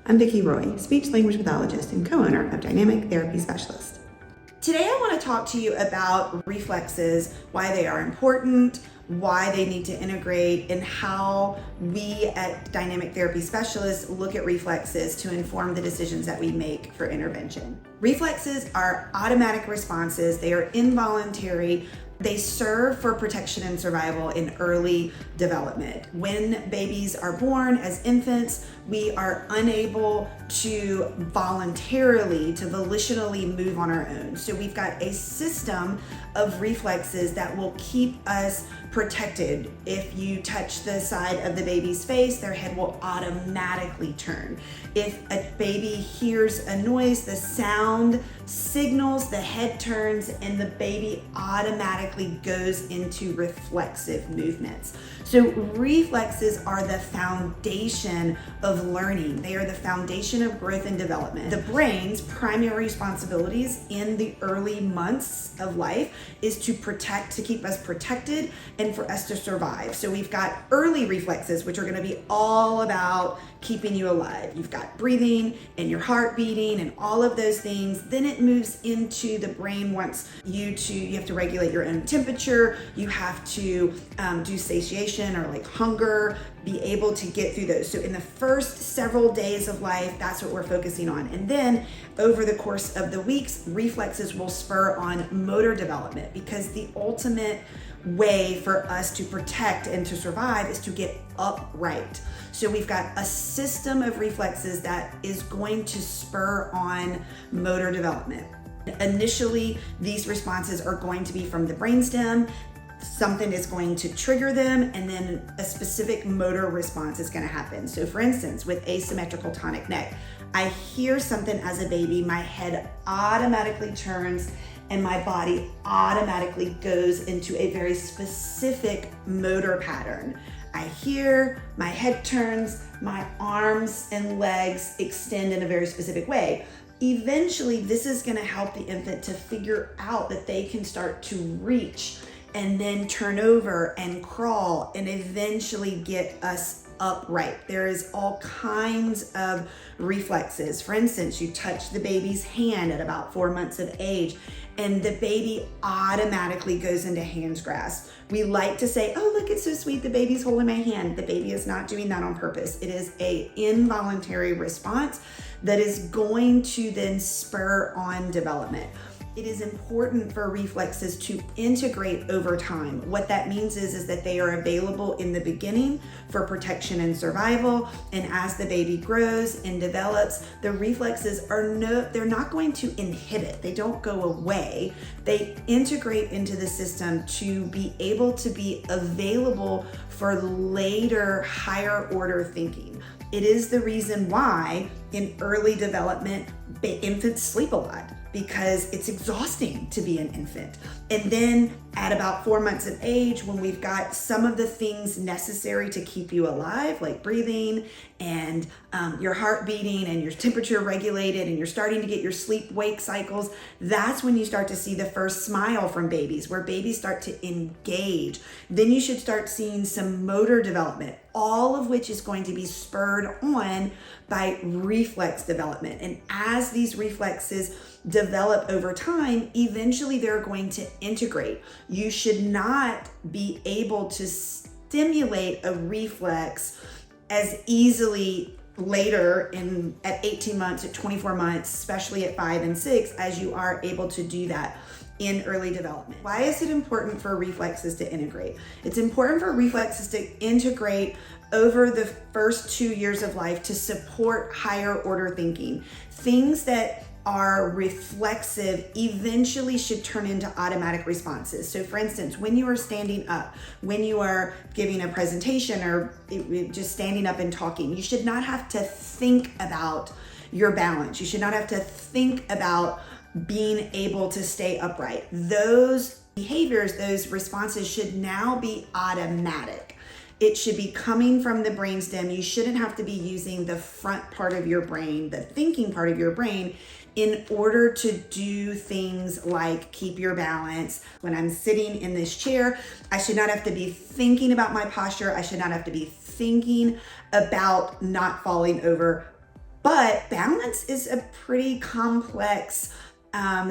I'm Vicky Roy, speech-language pathologist and co-owner of Dynamic Therapy Specialist. Today I want to talk to you about reflexes, why they are important, why they need to integrate, and how we at Dynamic Therapy Specialists look at reflexes to inform the decisions that we make for intervention. Reflexes are automatic responses. They are involuntary. They serve for protection and survival in early development. When babies are born as infants, we are unable to volitionally move on our own. So we've got a system of reflexes that will keep us protected. If you touch the side of the baby's face, their head will automatically turn. If a baby hears a noise, the sound signals, the head turns, and the baby automatically goes into reflexive movements. So reflexes are the foundation of learning. They are the foundation of growth and development. The brain's primary responsibilities in the early months of life is to protect, to keep us protected and for us to survive. So we've got early reflexes, which are going to be all about keeping you alive. You've got breathing and your heart beating and all of those things. Then it moves into the brain wants you have to regulate your own temperature. You have to do satiation or like hunger, be able to get through those. So in the first several days of life, that's what we're focusing on. And then over the course of the weeks, reflexes will spur on motor development, because the ultimate way for us to protect and to survive is to get upright. So we've got a system of reflexes that is going to spur on motor development. Initially, these responses are going to be from the brainstem. Something is going to trigger them, and then a specific motor response is going to happen. So for instance, with asymmetrical tonic neck, I hear something as a baby, my head automatically turns and my body automatically goes into a very specific motor pattern. I hear, my head turns, my arms and legs extend in a very specific way. Eventually, this is going to help the infant to figure out that they can start to reach and then turn over and crawl and eventually get us upright. There is all kinds of reflexes. For instance, you touch the baby's hand at about 4 months of age, and the baby automatically goes into hands grasp. We like to say, oh, look, it's so sweet, the baby's holding my hand. The baby is not doing that on purpose. It is an involuntary response that is going to then spur on development. It is important for reflexes to integrate over time. What that means is that they are available in the beginning for protection and survival, and as the baby grows and develops, the reflexes they're not going to inhibit. They don't go away. They integrate into the system to be able to be available for later higher order thinking. It is the reason why in early development, infants sleep a lot, because it's exhausting to be an infant. And then at about 4 months of age, when we've got some of the things necessary to keep you alive, like breathing and your heart beating and your temperature regulated, and you're starting to get your sleep-wake cycles, that's when you start to see the first smile from babies, where babies start to engage. Then you should start seeing some motor development, all of which is going to be spurred on by reflex development. And as these reflexes develop over time, eventually they're going to integrate. You should not be able to stimulate a reflex as easily later at 18 months, at 24 months, especially at 5 and 6, as you are able to do that in early development. Why is it important for reflexes to integrate? It's important for reflexes to integrate over the first 2 years of life to support higher order thinking. Things that are reflexive eventually should turn into automatic responses. So for instance, when you are standing up, when you are giving a presentation or just standing up and talking, you should not have to think about your balance. You should not have to think about being able to stay upright. Those behaviors, those responses should now be automatic. It should be coming from the brainstem. You shouldn't have to be using the front part of your brain, the thinking part of your brain, in order to do things like keep your balance. When I'm sitting in this chair, I should not have to be thinking about my posture. I should not have to be thinking about not falling over. But balance is a pretty complex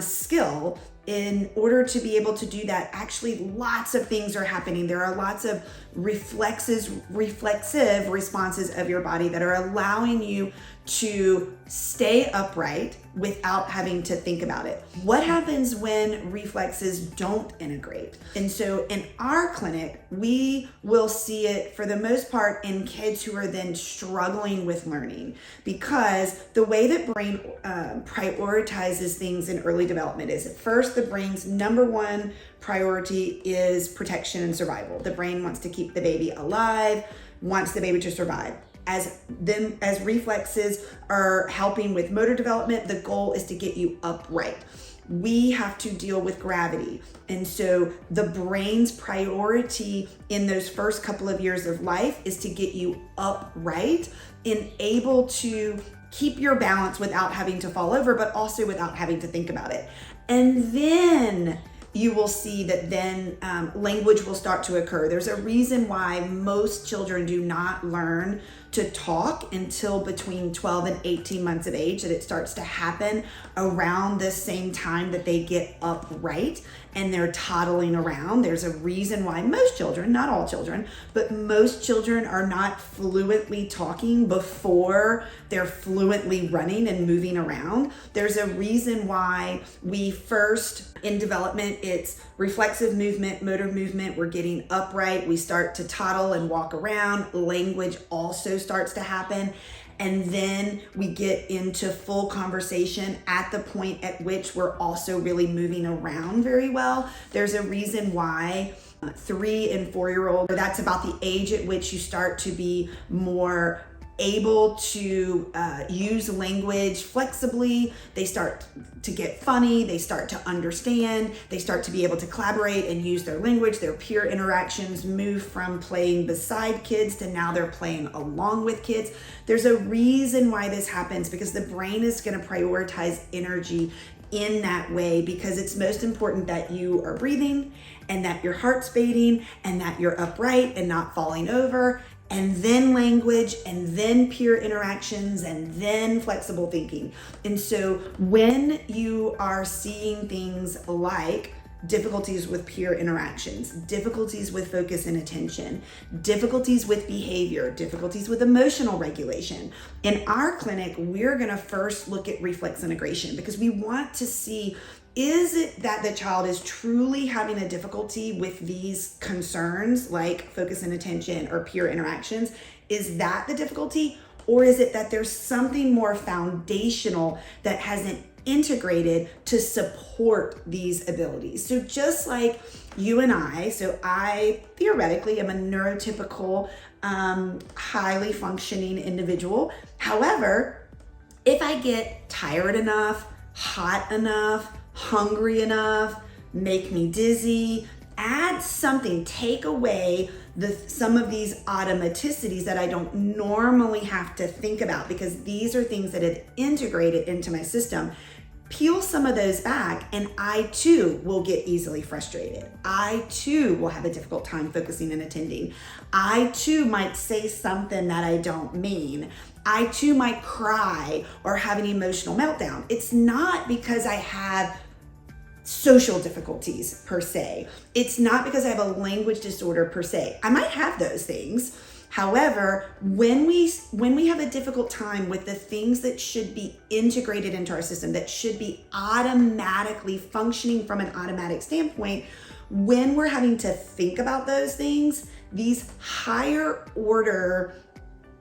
skill. In order to be able to do that, actually lots of things are happening. There are lots of reflexive responses of your body that are allowing you to stay upright without having to think about it. What happens when reflexes don't integrate? And so in our clinic, we will see it for the most part in kids who are then struggling with learning, because the way that brain prioritizes things in early development is, at first, the brain's number one priority is protection and survival. The brain wants to keep the baby alive, wants the baby to survive. As reflexes are helping with motor development, the goal is to get you upright. We have to deal with gravity. And so the brain's priority in those first couple of years of life is to get you upright and able to keep your balance without having to fall over, but also without having to think about it. And then you will see that then language will start to occur. There's a reason why most children do not learn to talk until between 12 and 18 months of age, that it starts to happen around the same time that they get upright and they're toddling around. There's a reason why most children, not all children, but most children are not fluently talking before they're fluently running and moving around. There's a reason why we first, in development, it's reflexive movement, motor movement, we're getting upright, we start to toddle and walk around, language also starts to happen. And then we get into full conversation at the point at which we're also really moving around very well. There's a reason why 3 and 4-year-old, that's about the age at which you start to be more able to use language flexibly. They start to get funny, they start to understand, they start to be able to collaborate and use their language. Their peer interactions move from playing beside kids to now they're playing along with kids. There's a reason why this happens, because the brain is going to prioritize energy in that way, because it's most important that you are breathing and that your heart's beating and that you're upright and not falling over, and then language, and then peer interactions, and then flexible thinking. And so when you are seeing things like difficulties with peer interactions, difficulties with focus and attention, difficulties with behavior, difficulties with emotional regulation, in our clinic, we're gonna first look at reflex integration, because we want to see, is it that the child is truly having a difficulty with these concerns like focus and attention or peer interactions? Is that the difficulty? Or is it that there's something more foundational that hasn't integrated to support these abilities? So just like you and I, so I theoretically am a neurotypical, highly functioning individual. However, if I get tired enough, hot enough, hungry enough, make me dizzy, add something, take away some of these automaticities that I don't normally have to think about, because these are things that have integrated into my system. Peel some of those back and I too will get easily frustrated. I too will have a difficult time focusing and attending. I too might say something that I don't mean. I too might cry or have an emotional meltdown. It's not because I have social difficulties per se. It's not because I have a language disorder per se. I might have those things. However, when we have a difficult time with the things that should be integrated into our system, that should be automatically functioning from an automatic standpoint, when we're having to think about those things, these higher order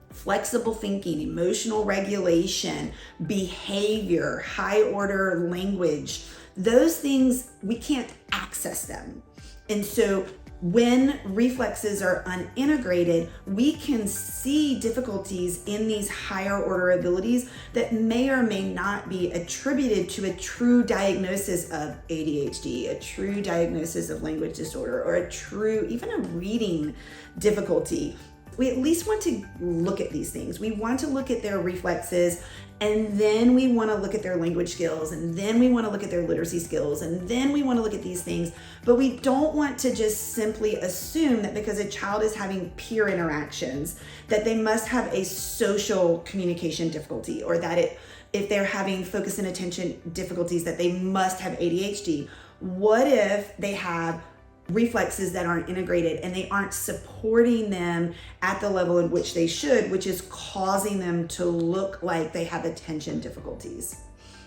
flexible thinking, emotional regulation, behavior, high order language, those things, we can't access them. And so when reflexes are unintegrated, we can see difficulties in these higher order abilities that may or may not be attributed to a true diagnosis of ADHD, a true diagnosis of language disorder, or a true, even a reading difficulty. we at least want to look at these things. We want to look at their reflexes, and then we want to look at their language skills, and then we want to look at their literacy skills, and then we want to look at these things. But we don't want to just simply assume that because a child is having peer interactions, that they must have a social communication difficulty, or that if they're having focus and attention difficulties, that they must have ADHD. What if they have reflexes that aren't integrated and they aren't supporting them at the level in which they should, which is causing them to look like they have attention difficulties?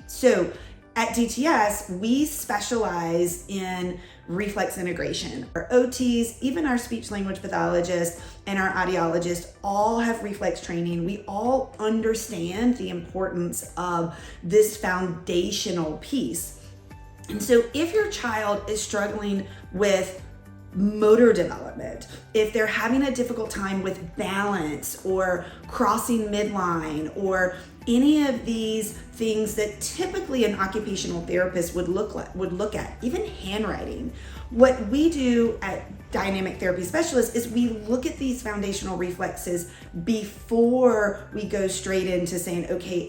So at DTS, we specialize in reflex integration. Our OTs, even our speech language pathologists and our audiologists all have reflex training. We all understand the importance of this foundational piece. And so if your child is struggling with motor development, if they're having a difficult time with balance or crossing midline, or any of these things that typically an occupational therapist would look at, even handwriting, what we do at Dynamic Therapy Specialists is we look at these foundational reflexes before we go straight into saying, okay,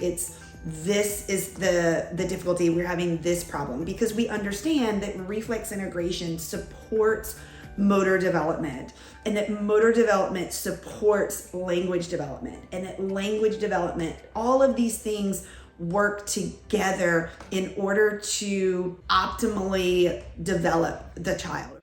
this is the difficulty, we're having this problem, because we understand that reflex integration supports motor development, and that motor development supports language development, and that language development, all of these things work together in order to optimally develop the child.